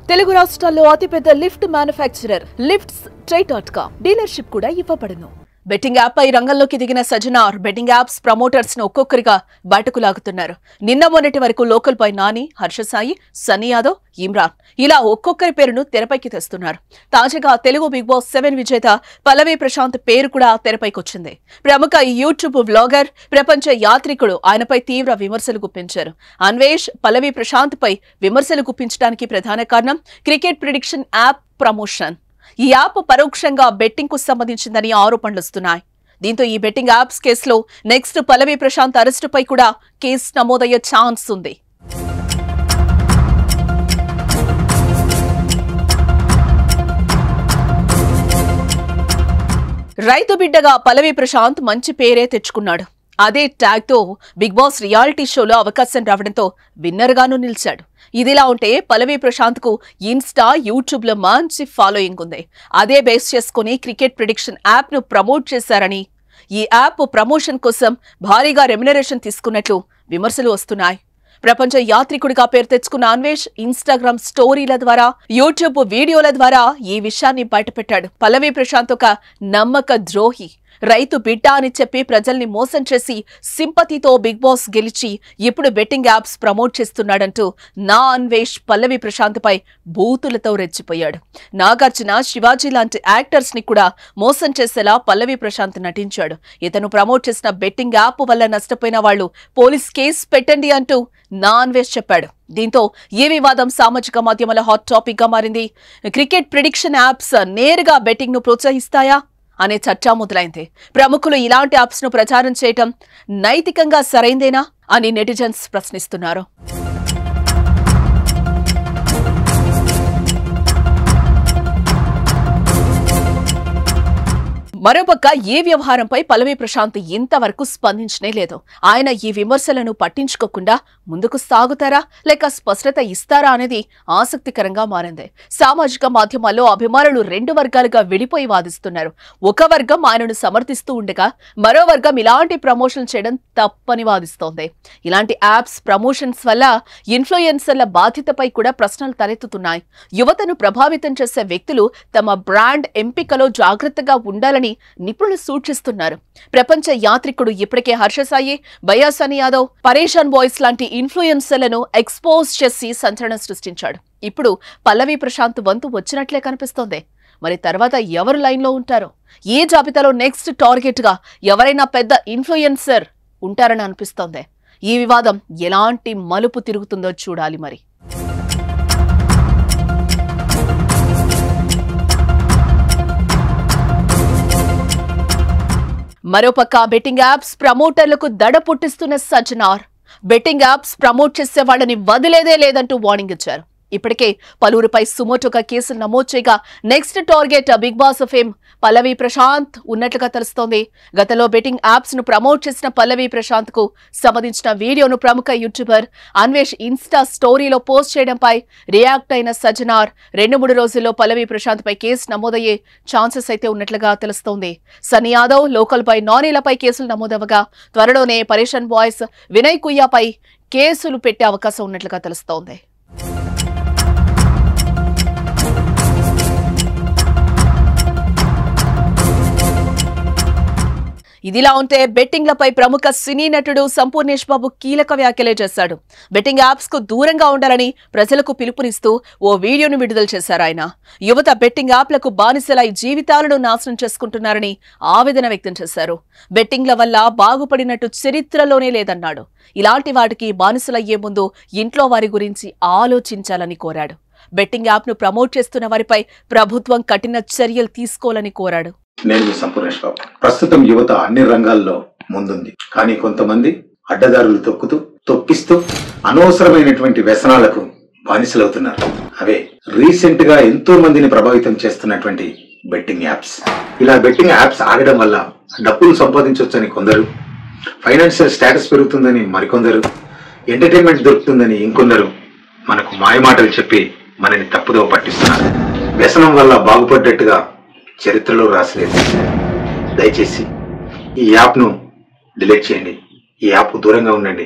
తెలుగు రాష్ట్రాల్లో అతిపెద్ద lift manufacturer లిఫ్ట్స్.com dealership కూడా ఇవ్వబడును. బెట్టింగ్ యాప్ పై రంగంలోకి దిగిన సజ్జనార్ బెట్టింగ్ యాప్స్ ప్రమోటర్స్ ను ఒక్కొక్కరిగా బయటకు లాగుతున్నారు. నిన్న మొన్నటి వరకు లోకల్ పై నాని, హర్ష సాయి, సన్నీ యాదవ్, ఇమ్రాన్ ఇలా ఒక్కొక్కరి పేరును తెరపైకి తెస్తున్నారు. తాజాగా తెలుగు బిగ్ బాస్ 7 విజేత పల్లవి ప్రశాంత్ పేరు కూడా తెరపైకొచ్చింది. ప్రముఖ యూట్యూబ్ వ్లాగర్, ప్రపంచ యాత్రికుడు ఆయనపై తీవ్ర విమర్శలు గుప్పించారు. అన్వేష్ పల్లవి ప్రశాంత్ పై విమర్శలు గుప్పించడానికి ప్రధాన కారణం క్రికెట్ ప్రిడిక్షన్ యాప్ ప్రమోషన్. ఈ యాప్ పరోక్షంగా బెట్టింగ్ కు సంబంధించిందని ఆరోపణలు వస్తున్నాయి. దీంతో ఈ బెట్టింగ్ యాప్స్ కేసులో నెక్స్ట్ పల్లవి ప్రశాంత్ అరెస్టుపై కూడా కేసు నమోదయ్యే ఛాన్స్ ఉంది. రైతు బిడ్డగా పల్లవి ప్రశాంత్ మంచి పేరే తెచ్చుకున్నాడు. అదే ట్యాగ్ తో బిగ్ బాస్ రియాలిటీ షోలో అవకాశం రావడంతో విన్నర్ గాను నిలిచాడు. ఇదిలా ఉంటే పల్లవి ప్రశాంత్ కు ఇన్స్టా, యూట్యూబ్ లో మంచి ఫాలోయింగ్ ఉంది. అదే బేస్ చేసుకుని క్రికెట్ ప్రిడిక్షన్ యాప్ ను ప్రమోట్ చేశారని, ఈ యాప్ ప్రమోషన్ కోసం భారీగా రెమ్యునరేషన్ తీసుకున్నట్లు విమర్శలు వస్తున్నాయి. ప్రపంచ యాత్రికుడిగా పేరు తెచ్చుకున్న అన్వేష్ ఇన్స్టాగ్రామ్ స్టోరీల ద్వారా, యూట్యూబ్ వీడియోల ద్వారా ఈ విషయాన్ని బయటపెట్టాడు. పల్లవి ప్రశాంత్ ఒక నమ్మక ద్రోహి, రైతు బిడ్డ అని చెప్పి ప్రజల్ని మోసం చేసి సింపతితో బిగ్ బాస్ గెలిచి ఇప్పుడు బెట్టింగ్ యాప్స్ ప్రమోట్ చేస్తున్నాడంటూ నా అన్వేష్ పల్లవి ప్రశాంత్ పై బూతులతో రెచ్చిపోయాడు. నాగార్జున, శివాజీ లాంటి యాక్టర్స్ ని కూడా మోసం చేసేలా పల్లవి ప్రశాంత్ నటించాడు. ఇతను ప్రమోట్ చేసిన బెట్టింగ్ యాప్ వల్ల నష్టపోయిన వాళ్లు పోలీస్ కేసు పెట్టండి అంటూ నా అన్వేష్ చెప్పాడు. దీంతో ఈ వివాదం సామాజిక మాధ్యమాల హాట్ టాపిక్ గా మారింది. క్రికెట్ ప్రిడిక్షన్ యాప్స్ నేరుగా బెట్టింగ్ ను ప్రోత్సహిస్తాయా అనే చర్చ మొదలైంది. ప్రముఖులు ఇలాంటి యాప్స్ ను ప్రచారం చేయటం నైతికంగా సరైందేనా అని నెటిజన్స్ ప్రశ్నిస్తున్నారు. మరోపక్క ఈ వ్యవహారంపై పల్లవి ప్రశాంత్ ఇంతవరకు స్పందించనే లేదు. ఆయన ఈ విమర్శలను పట్టించుకోకుండా ముందుకు సాగుతారా లేక స్పష్టత ఇస్తారా అనేది ఆసక్తికరంగా మారింది. సామాజిక మాధ్యమాల్లో అభిమానులు 2 వర్గాలుగా విడిపోయి వాదిస్తున్నారు. ఒక వర్గం ఆయనను సమర్థిస్తూ ఉండగా మరో వర్గం ఇలాంటి ప్రమోషన్ చేయడం తప్పని వాదిస్తోంది. ఇలాంటి యాప్స్ ప్రమోషన్స్ వల్ల ఇన్ఫ్లుయెన్సర్ల బాధ్యతపై కూడా ప్రశ్నలు తలెత్తుతున్నాయి. యువతను ప్రభావితం చేసే వ్యక్తులు తమ బ్రాండ్ ఎంపికలో జాగ్రత్తగా ఉండాలని నిపుణులు సూచిస్తున్నారు. ప్రపంచ యాత్రికుడు ఇప్పటికే హర్ష సాయి, సన్నీ యాదవ్, పరేషాన్ బాయ్స్ లాంటి ఇన్ఫ్లుయెన్సర్లను ఎక్స్పోజ్ చేసి సంచలనం సృష్టించాడు. ఇప్పుడు పల్లవి ప్రశాంత్ వంతు వచ్చినట్లే కనిపిస్తోంది. మరి తర్వాత ఎవరు లైన్లో ఉంటారో, ఈ జాబితాలో నెక్స్ట్ టార్గెట్ గా ఎవరైనా పెద్ద ఇన్ఫ్లుయెన్సర్ ఉంటారని అనిపిస్తోంది. ఈ వివాదం ఎలాంటి మలుపు తిరుగుతుందో చూడాలి మరి. మరోపక్క బెట్టింగ్ యాప్స్ ప్రమోటర్లకు దడ పుట్టిస్తున్న సజ్జనార్ బెట్టింగ్ యాప్స్ ప్రమోట్ చేసే వాళ్ళని వదిలేదే లేదంటూ వార్నింగ్ ఇచ్చారు. ఇప్పటికే పలువురిపై సుమోటోగా కేసులు నమోదు చేయగా next target Bigg Boss fame Pallavi Prashanth ఉన్నట్లుగా తెలుస్తోంది. గతంలో బెట్టింగ్ యాప్స్ ను ప్రమోట్ చేసిన పల్లవి ప్రశాంత్ కు సంబంధించిన వీడియోను ప్రముఖ యూట్యూబర్ అన్వేష్ ఇన్స్టా స్టోరీలో పోస్ట్ చేయడంపై రియాక్ట్ అయిన సజ్జనార్ 2-3 రోజుల్లో పల్లవి ప్రశాంత్ పై కేసు నమోదయ్యే ఛాన్సెస్ అయితే ఉన్నట్లుగా తెలుస్తోంది. సన్నీ యాదవ్, లోకల్ పై నానీలపై కేసులు నమోదవగా త్వరలోనే పరేషాన్ బాయ్స్, వినయ్ కుయ్యాపై కేసులు పెట్టే అవకాశం ఉన్నట్లుగా తెలుస్తోంది. ఇదిలా ఉంటే బెట్టింగ్లపై ప్రముఖ సినీ నటుడు సంపూర్ణేష్ బాబు కీలక వ్యాఖ్యలే చేశాడు. బెట్టింగ్ యాప్స్ కు దూరంగా ఉండాలని ప్రజలకు పిలుపునిస్తూ ఓ వీడియోను విడుదల చేశారు ఆయన. యువత బెట్టింగ్ యాప్లకు బానిసలై జీవితాలను నాశనం చేసుకుంటున్నారని ఆవేదన వ్యక్తం చేశారు. బెట్టింగ్ల వల్ల బాగుపడినట్టు చరిత్రలోనే లేదన్నాడు. ఇలాంటి వాటికి బానిసలయ్యే ముందు ఇంట్లో వారి గురించి ఆలోచించాలని కోరాడు. బెట్టింగ్ యాప్ ను ప్రమోట్ చేస్తున్న వారిపై ప్రభుత్వం కఠిన చర్యలు తీసుకోవాలని కోరాడు. నేను మీ సంపూర్ణేష్ బాబు. ప్రస్తుతం యువత అన్ని రంగాల్లో ముందుంది. కానీ కొంతమంది అడ్డదారులు తొక్కిస్తూ అనవసరమైనటువంటి వ్యసనాలకు బానిసలవుతున్నారు. అవే రీసెంట్ గా ఎంతో మందిని ప్రభావితం చేస్తున్నటువంటి బెట్టింగ్ యాప్స్. ఇలా బెట్టింగ్ యాప్స్ ఆడడం వల్ల డబ్బులు సంపాదించవచ్చని కొందరు, ఫైనాన్షియల్ స్టేటస్ పెరుగుతుందని మరికొందరు, ఎంటర్టైన్మెంట్ దొరుకుతుందని ఇంకొందరు మనకు మాయమాటలు చెప్పి మనని తప్పుదోవ పట్టిస్తున్నారు. వ్యసనం వల్ల బాగుపడ్డట్టుగా చరిత్రలో రాసలేదు. దయచేసి ఈ యాప్ను డిలీట్ చేయండి. ఈ యాప్ దూరంగా ఉండండి.